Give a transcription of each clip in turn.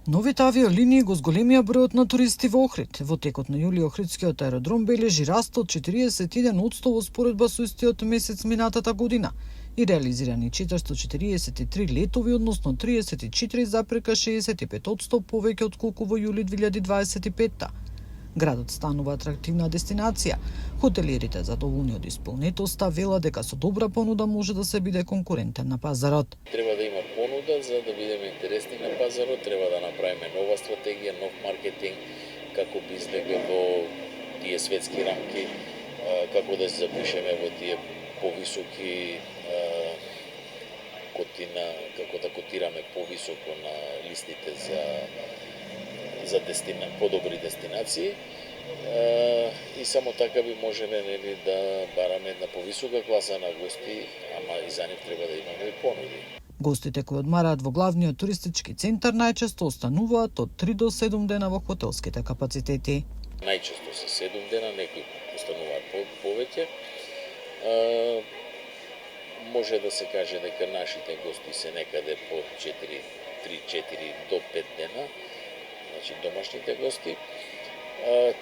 Новите авиолинии го зголемија бројот на туристи во Охрид. Во текот на јули Охридскиот аеродром бележи раст од 41% во споредба со истиот месец минатата година и реализирани 443 летови, односно 34,65% повеќе отколку во јули 2025. Градот станува атрактивна дестинација. Хотелиерите задоволни од исполнетоста велат дека со добра понуда може да се биде конкурентен на пазарот. Треба да има понуда за да бидеме интересни на пазарот, треба да направиме нова стратегија, нов маркетинг, како би излегле во тие светски рамки, како да се запишеме во тие повисоки како да котираме повисоко на листите за подобри дестинации. И само така би можеле да бараме една повисока класа на гости, ама и за нив треба да имаме и понуди. Гостите кои одмараат во главниот туристички центар најчесто остануваат од 3 до 7 дена во хотелските капацитети. Најчесто се 7 дена, некои остануваат повеќе. Може да се каже дека нашите гости се некаде по 3-4 до 5 дена, значи домашните гости.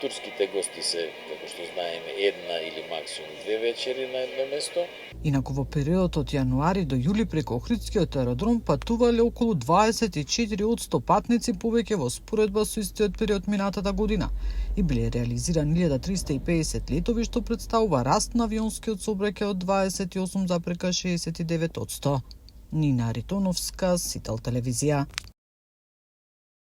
Турските гости се, како што знаеме, една или максимум 2 вечери на едно место. Инаку во периодот од јануари до јули преку Охридскиот аеродром патувале околу 24% патници повеќе во споредба со истиот период минатата година и биле реализирани 1350 летови, што представува раст на авионскиот сообраќај од 28,69%. Нина Ритоновска, Сител телевизија.